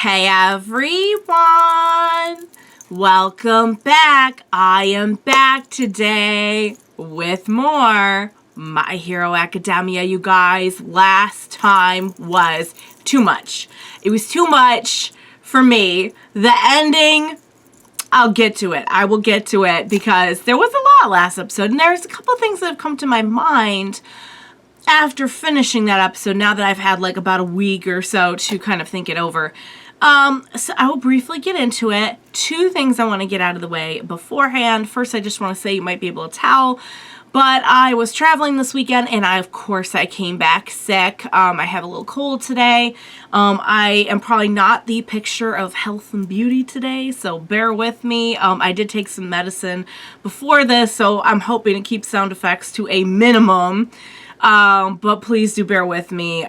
Hey everyone! Welcome back. I am back today with more My Hero Academia, you guys. Last time was too much. It was too much for me. The ending, I'll get to it. I will get to it because there was a lot last episode, and there's a couple things that have come to my mind after finishing that episode, now that I've had like about a week or so to kind of think it over. So I will briefly get into it. Two things I want to get out of the way beforehand. First, I just want to say you might be able to tell, but I was traveling this weekend and I came back sick. I have a little cold today. I am probably not the picture of health and beauty today, so bear with me. I did take some medicine before this, so I'm hoping to keep sound effects to a minimum. But please do bear with me,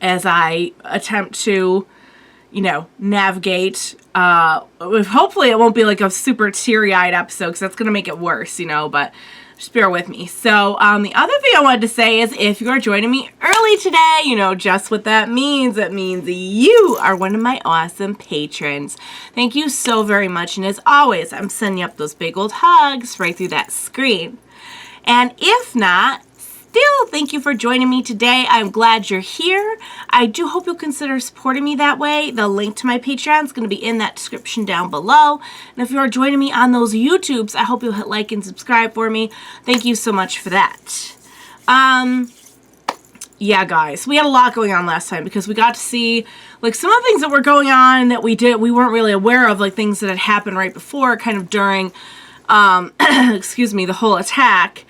as I attempt to, navigate, hopefully it won't be like a super teary-eyed episode, because that's going to make it worse, but just bear with me. So, the other thing I wanted to say is if you are joining me early today, just what that means. It means you are one of my awesome patrons. Thank you so very much, and as always, I'm sending up those big old hugs right through that screen. And if not, still, thank you for joining me today. I'm glad you're here. I do hope you'll consider supporting me that way. The link to my Patreon is going to be in that description down below. And if you are joining me on those YouTubes, I hope you'll hit like and subscribe for me. Thank you so much for that. Yeah, guys, we had a lot going on last time because we got to see like some of the things that were going on that we weren't really aware of, like things that had happened right before, kind of during, excuse me, the whole attack.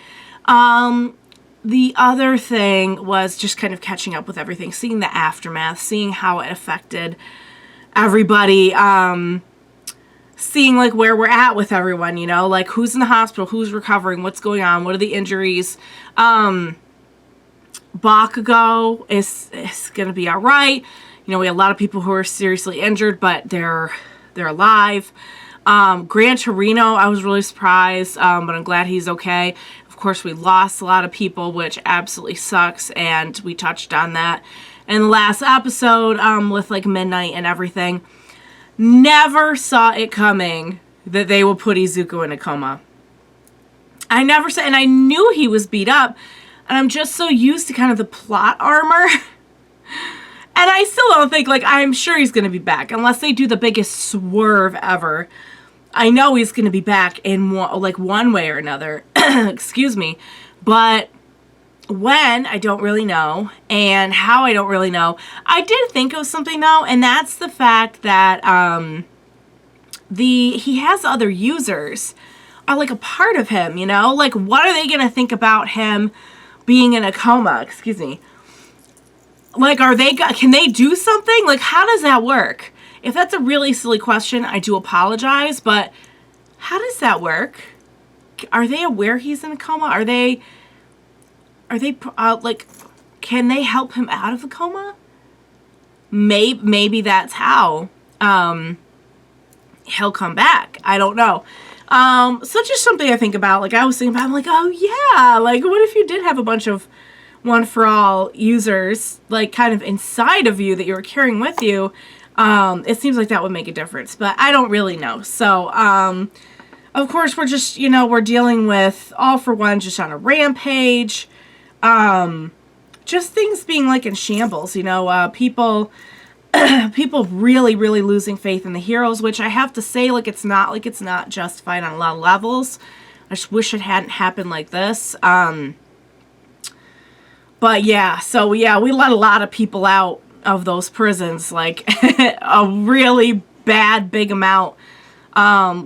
The other thing was just kind of catching up with everything, seeing the aftermath, seeing how it affected everybody, seeing like where we're at with everyone, like who's in the hospital, who's recovering, what's going on, what are the injuries. Bakugo is going to be all right. We had a lot of people who are seriously injured, but they're alive. Gran Torino, I was really surprised, but I'm glad he's okay. Of course, we lost a lot of people, which absolutely sucks, and we touched on that in the last episode, with like Midnight and everything. Never saw it coming that they would put Izuku in a coma. I never saw, and I knew he was beat up, and I'm just so used to kind of the plot armor. And I still don't think, like, I'm sure he's going to be back, unless they do the biggest swerve ever. I know he's going to be back in one way or another. Excuse me. But when, I don't really know. And how, I don't really know. I did think of something, though, and that's the fact that he has other users are, like, a part of him, Like, what are they going to think about him being in a coma? Excuse me. Like, can they do something? Like, how does that work? If that's a really silly question, I do apologize, but how does that work? Are they aware he's in a coma? Are they, like, can they help him out of the coma? Maybe that's how, he'll come back. I don't know. So just something I think about. Like, I was thinking about, I'm like, oh yeah, like, what if you did have a bunch of One For All users, like, kind of inside of you that you were carrying with you? It seems like that would make a difference, but I don't really know. So, of course, we're just, we're dealing with All For One just on a rampage. Just things being like in shambles, people really, really losing faith in the heroes, which I have to say, like, it's not justified on a lot of levels. I just wish it hadn't happened like this. But yeah, so yeah, we let a lot of people out of those prisons, like a really bad big amount.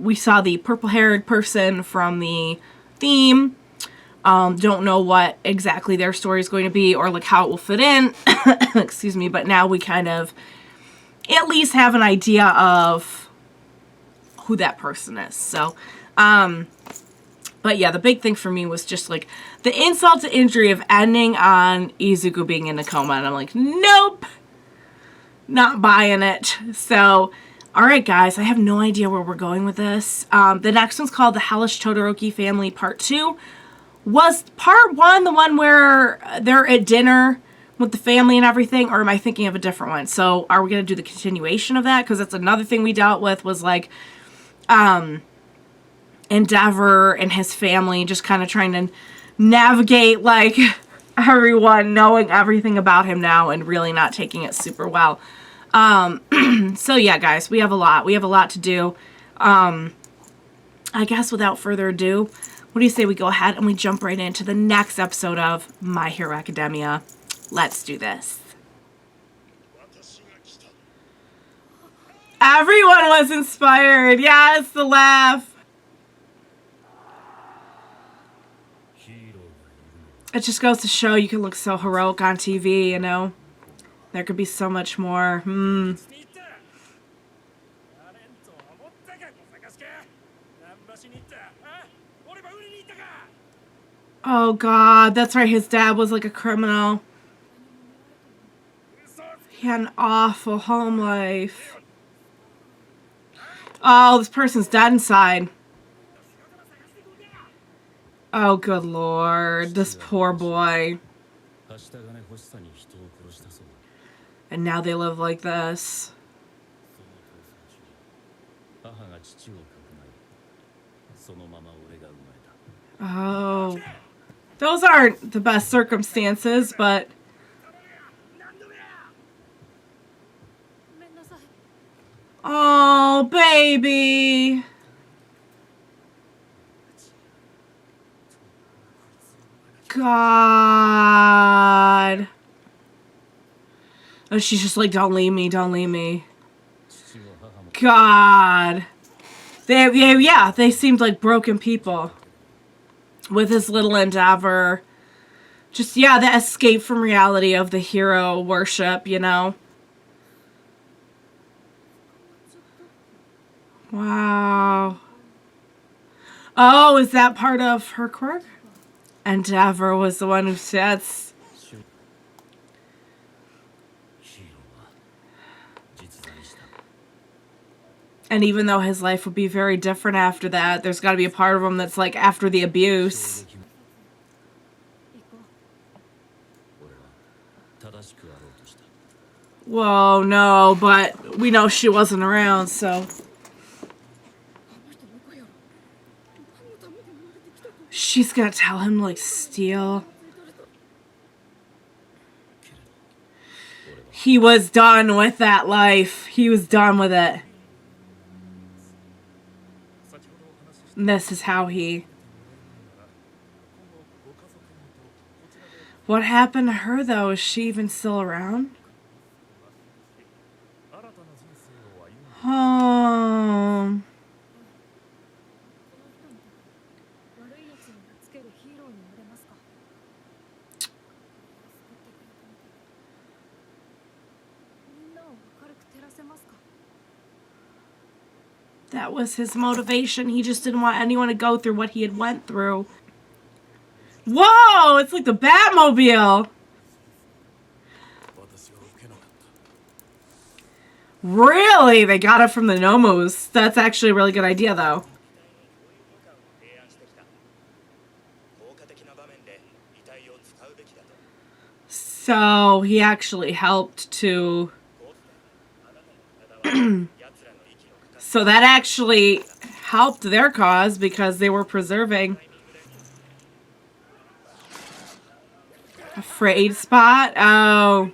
We saw the purple-haired person from the theme. Don't know what exactly their story is going to be or like how it will fit in. Excuse me, but now we kind of at least have an idea of who that person is. So, but yeah, the big thing for me was just like the insult to injury of ending on Izuku being in a coma, and I'm like, nope. Not buying it. So, alright guys, I have no idea where we're going with this. The next one's called the Hellish Todoroki Family Part 2. Was Part 1 the one where they're at dinner with the family and everything, or am I thinking of a different one? So are we going to do the continuation of that? Because that's another thing we dealt with, was like Endeavor and his family just kind of trying to navigate like everyone knowing everything about him now and really not taking it super well. So yeah, guys, we have a lot to do. I guess without further ado, what do you say we go ahead and we jump right into the next episode of My Hero Academia? Let's do this. Everyone was inspired. Yes, the laugh. It just goes to show you can look so heroic on TV, you know? There could be so much more. Oh God, that's right, his dad was like a criminal. He had an awful home life. Oh, this person's dead inside. Oh, good Lord, this poor boy. And now they live like this. Oh, those aren't the best circumstances, but... Oh, baby. God. Oh, she's just like, don't leave me, don't leave me. God. They seemed like broken people. With his little Endeavor. Just, yeah, the escape from reality of the hero worship, you know? Wow. Oh, is that part of her quirk? Endeavor was the one who said... And even though his life would be very different after that, there's got to be a part of him that's like after the abuse. Whoa, no, but we know she wasn't around, so... She's gonna tell him, like, steal. He was done with that life. He was done with it. And this is how he... What happened to her, though? Is she even still around? Oh... That was his motivation. He just didn't want anyone to go through what he had went through. Whoa! It's like the Batmobile! Really? They got it from the Nomos. That's actually a really good idea, though. So, he actually helped to... So that actually helped their cause because they were preserving. Afraid spot? Oh.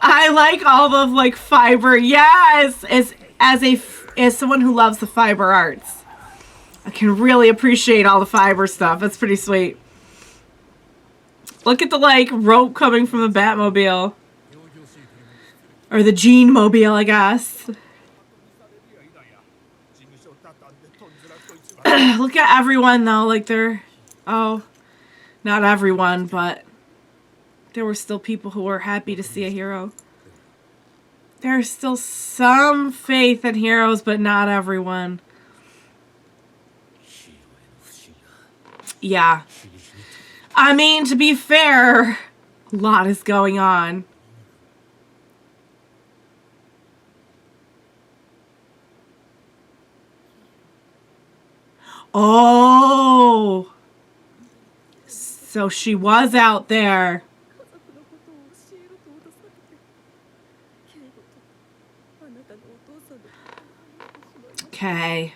I like all the like fiber. Yes, as someone who loves the fiber arts, I can really appreciate all the fiber stuff. That's pretty sweet. Look at the like rope coming from the Batmobile. Or the Gene Mobile, I guess. Look at everyone, though. Like, they're... Oh, not everyone, but... There were still people who were happy to see a hero. There's still some faith in heroes, but not everyone. Yeah. I mean, to be fair, a lot is going on. Oh, So she was out there. Okay.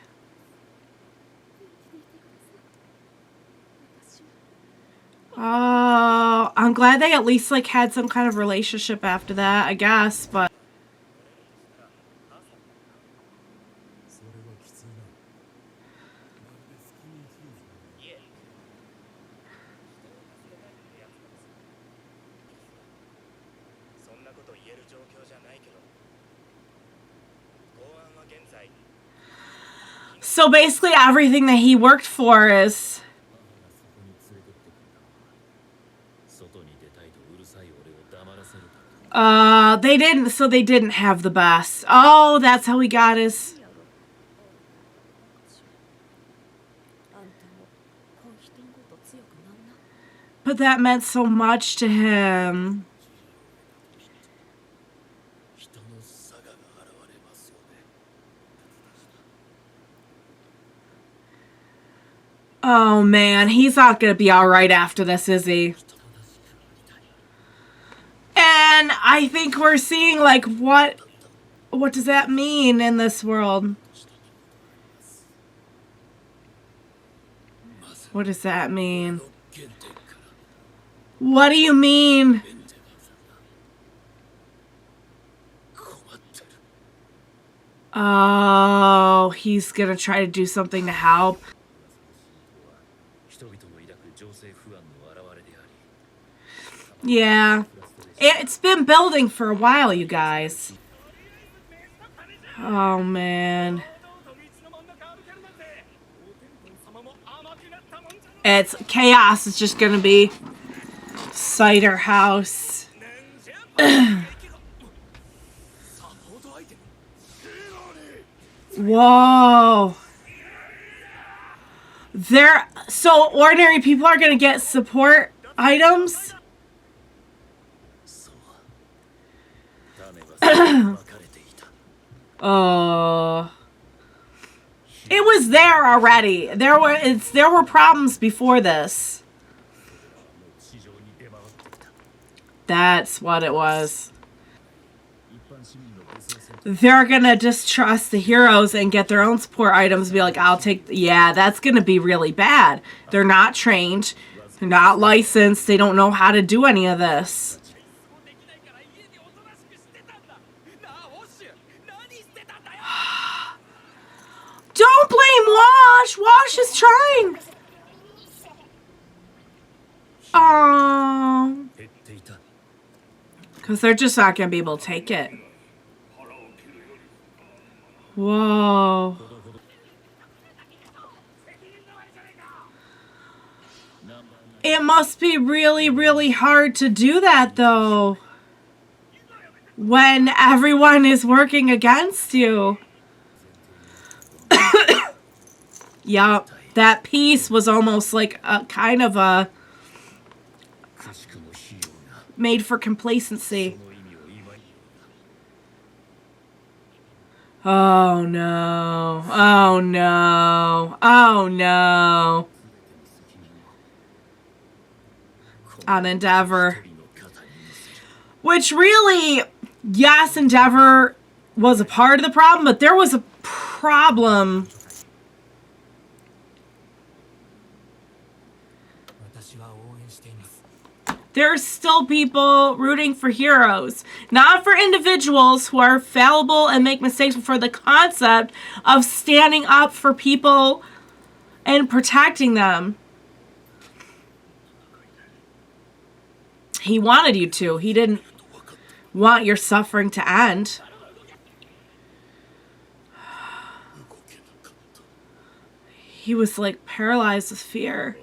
Oh, I'm glad they at least like had some kind of relationship after that, I guess, but so basically everything that he worked for is they didn't have the best. Oh, that's how he got his. But that meant so much to him. Oh man, he's not gonna be alright after this, is he? And I think we're seeing like what does that mean in this world? What does that mean? What do you mean? Oh, he's gonna try to do something to help. Yeah. It's been building for a while, you guys. Oh, man. It's chaos. It's just gonna be cider house. Whoa. So ordinary people are gonna get support items? Oh. It was there already. There were problems before this. That's what it was. They're gonna distrust the heroes and get their own support items and be like, I'll take... Yeah, that's gonna be really bad. They're not trained. They're not licensed. They don't know how to do any of this. Don't blame Wash! Wash is trying! Oh. Because they're just not going to be able to take it. Whoa. It must be really, really hard to do that, though. When everyone is working against you. Yup. That piece was almost like a kind of a... made for complacency. Oh no. Oh no. Oh no. On Endeavor. Which really, yes, Endeavor was a part of the problem, but there was a problem. There's still people rooting for heroes. Not for individuals who are fallible and make mistakes, but for the concept of standing up for people and protecting them. He wanted you to. He didn't want your suffering to end. He was like paralyzed with fear.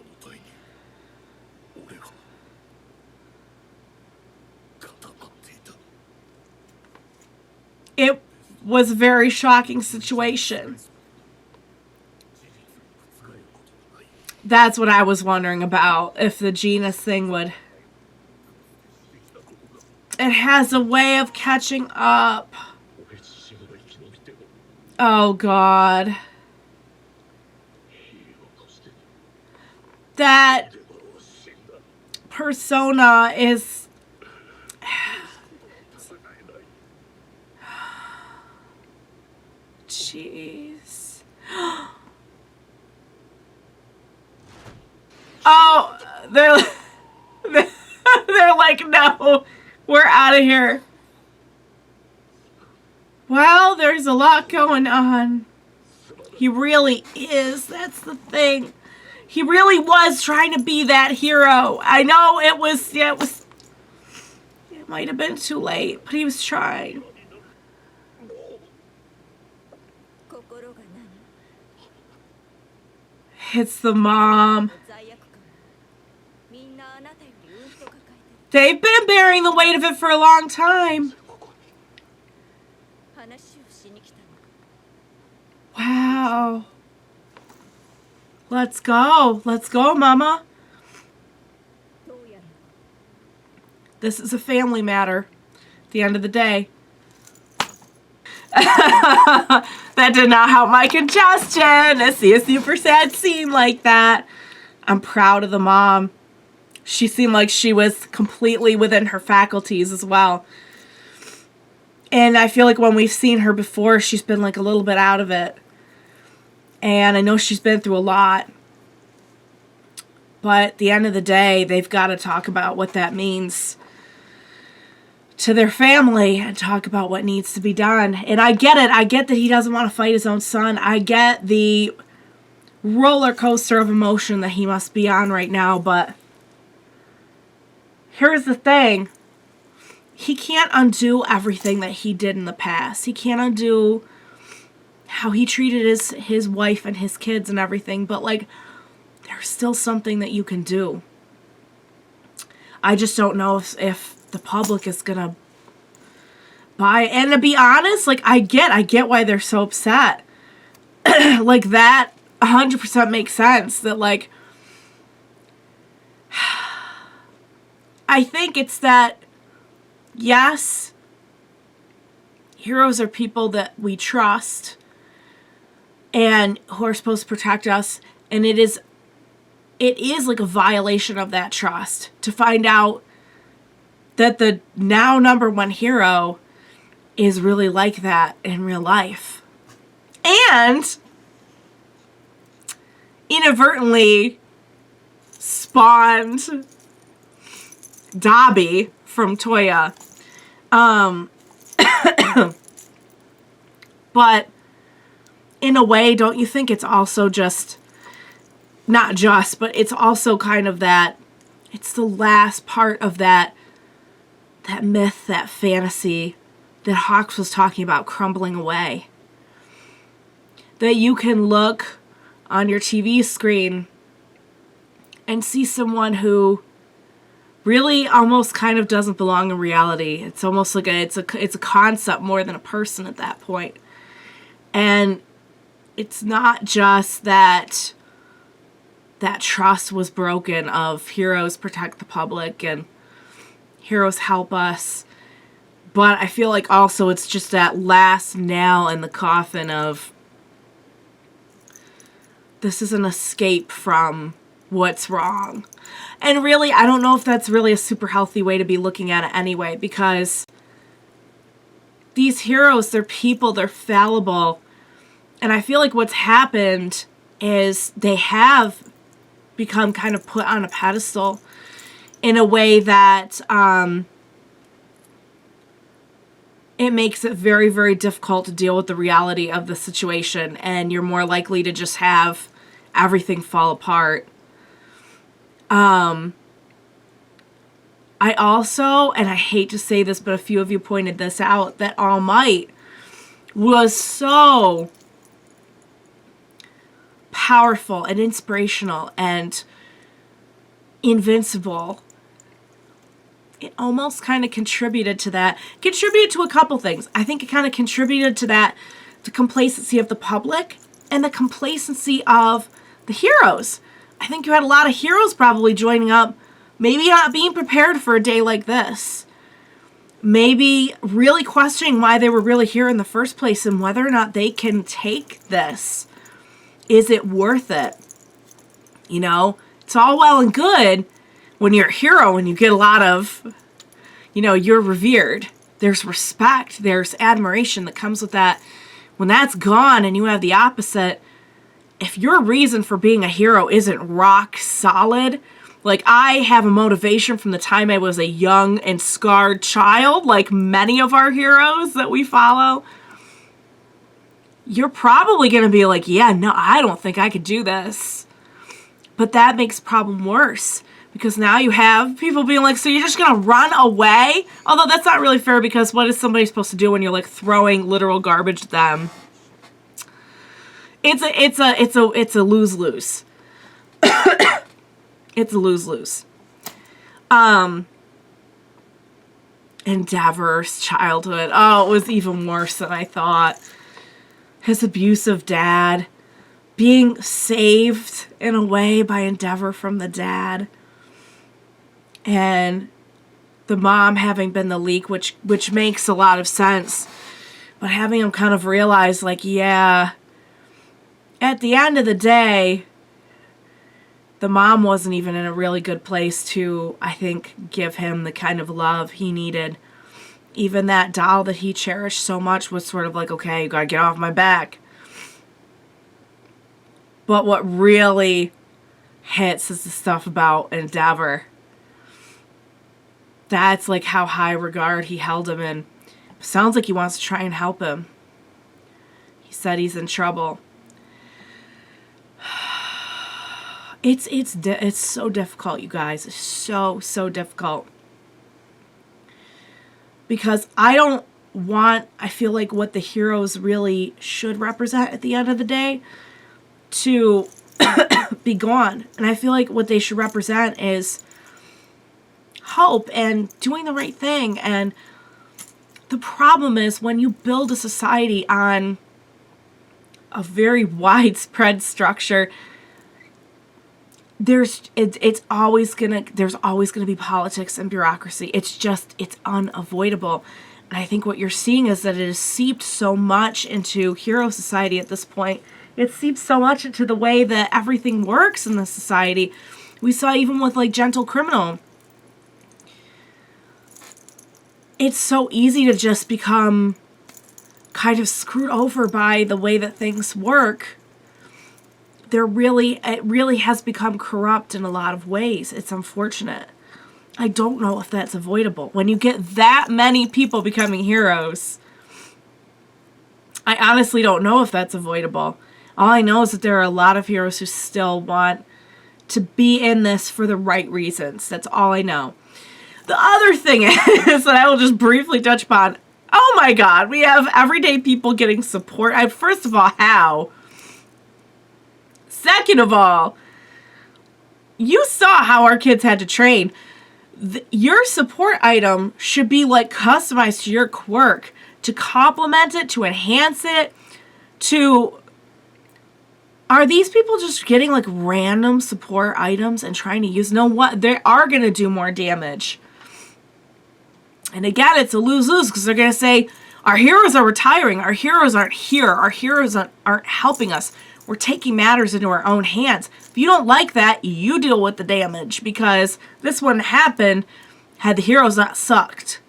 It was a very shocking situation. That's what I was wondering about, if the genus thing would... It has a way of catching up. Oh, God. That... persona is... Jeez. Oh, they're like, no, we're out of here. Well, there's a lot going on. He really is. That's the thing. He really was trying to be that hero. I know it might have been too late, but he was trying. It's the mom. They've been bearing the weight of it for a long time. Wow. Let's go. Let's go, Mama. This is a family matter at the end of the day. That did not help my congestion to see a super sad scene like that. I'm proud of the mom. She seemed like she was completely within her faculties as well. And I feel like when we've seen her before, she's been like a little bit out of it. And I know she's been through a lot. But at the end of the day, they've got to talk about what that means to their family and talk about what needs to be done. And I get it. I get that he doesn't want to fight his own son. I get the roller coaster of emotion that he must be on right now. But here's the thing. He can't undo everything that he did in the past. He can't undo how he treated his wife and his kids and everything. But, like, there's still something that you can do. I just don't know if the public is going to buy it. And to be honest, like, I get why they're so upset. Like, that 100% makes sense. That, like, I think it's that, yes, heroes are people that we trust and who are supposed to protect us, and it is like a violation of that trust to find out that the now #1 hero is really like that in real life. And inadvertently spawned Dobby from Toya. But in a way, don't you think it's also just, not just, but it's also kind of that, it's the last part of that myth, that fantasy that Hawks was talking about crumbling away. That you can look on your TV screen and see someone who really almost kind of doesn't belong in reality. It's almost like it's a concept more than a person at that point. And it's not just that trust was broken of heroes protect the public and heroes help us. But I feel like also it's just that last nail in the coffin of this is an escape from what's wrong. And really, I don't know if that's really a super healthy way to be looking at it anyway, because these heroes, they're people, they're fallible. And I feel like what's happened is they have become kind of put on a pedestal in a way that it makes it very, very difficult to deal with the reality of the situation, and you're more likely to just have everything fall apart. I also, and I hate to say this, but a few of you pointed this out, that All Might was so powerful and inspirational and invincible. It almost kind of contributed to that. Contributed to a couple things. I think it kind of contributed to that, the complacency of the public and the complacency of the heroes. I think you had a lot of heroes probably joining up, maybe not being prepared for a day like this. Maybe really questioning why they were really here in the first place and whether or not they can take this. Is it worth it? You know, it's all well and good, when you're a hero and you get a lot of, you're revered. There's respect. There's admiration that comes with that. When that's gone and you have the opposite, if your reason for being a hero isn't rock solid, like I have a motivation from the time I was a young and scarred child, like many of our heroes that we follow, you're probably going to be like, yeah, no, I don't think I could do this. But that makes the problem worse, because now you have people being like, so you're just going to run away? Although that's not really fair, because what is somebody supposed to do when you're like throwing literal garbage at them? It's a lose-lose. It's a lose-lose. Endeavor's childhood. Oh, it was even worse than I thought. His abusive dad. Being saved in a way by Endeavor from the dad. And the mom having been the leak, which makes a lot of sense. But having him kind of realize, like, yeah, at the end of the day, the mom wasn't even in a really good place to, I think, give him the kind of love he needed. Even that doll that he cherished so much was sort of like, okay, you gotta get off my back. But what really hits is the stuff about Endeavor. That's like how high regard he held him in. Sounds like he wants to try and help him. He said he's in trouble. It's so difficult, you guys. It's so difficult. Because I feel like what the heroes really should represent at the end of the day to be gone. And I feel like what they should represent is hope and doing the right thing. And the problem is when you build a society on a very widespread structure, there's always gonna be politics and bureaucracy. It's unavoidable. And I think what you're seeing is that it has seeped so much into hero society at this point. It seeps so much into the way that everything works in the society. We saw even with like Gentle Criminal. It's so easy to just become kind of screwed over by the way that things work. It really has become corrupt in a lot of ways. It's unfortunate. I don't know if that's avoidable. When you get that many people becoming heroes, I honestly don't know if that's avoidable. All I know is that there are a lot of heroes who still want to be in this for the right reasons. That's all I know. The other thing is that I will just briefly touch upon, oh my God, we have everyday people getting support. First of all, how? Second of all, you saw how our kids had to train. Your support item should be like customized to your quirk, to complement it, to enhance it, to... Are these people just getting like random support items and trying to use? No, what? They are going to do more damage. And again, it's a lose-lose because they're going to say, our heroes are retiring. Our heroes aren't here. Our heroes aren't helping us. We're taking matters into our own hands. If you don't like that, you deal with the damage, because this wouldn't happen had the heroes not sucked.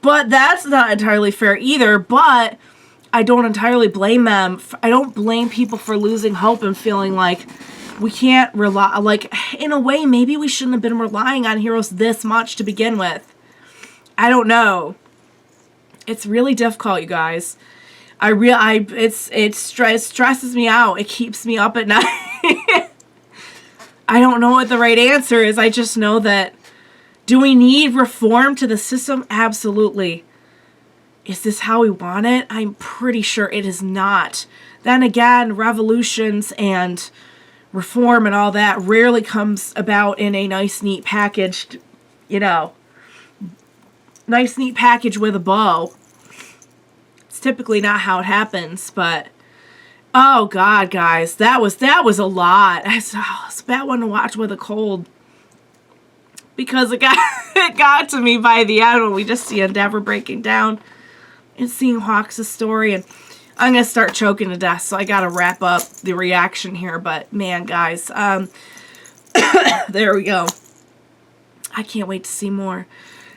But that's not entirely fair either, but I don't entirely blame them. I don't blame people for losing hope and feeling like we can't rely, like, in a way, maybe we shouldn't have been relying on heroes this much to begin with. I don't know. It's really difficult, you guys. It stresses me out. It keeps me up at night. I don't know what the right answer is. I just know that, do we need reform to the system? Absolutely. Is this how we want it? I'm pretty sure it is not. Then again, revolutions and reform and all that rarely comes about in a nice, neat packaged, nice, neat package with a bow. It's typically not how it happens, but oh God, guys, that was a lot. It's a bad one to watch with a cold, because it got to me by the end when we just see Endeavor breaking down and seeing Hawks' story, and I'm gonna start choking to death, so I gotta wrap up the reaction here. But man, guys, there we go. I can't wait to see more.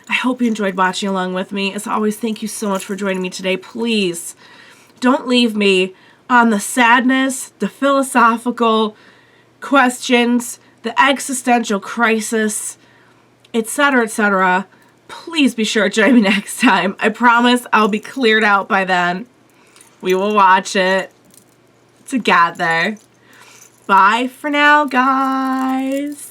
I hope you enjoyed watching along with me. As always, thank you so much for joining me today. Please don't leave me on the sadness, the philosophical questions, the existential crisis, etc., etc. Please be sure to join me next time. I promise I'll be cleared out by then. We will watch it together. Bye for now, guys.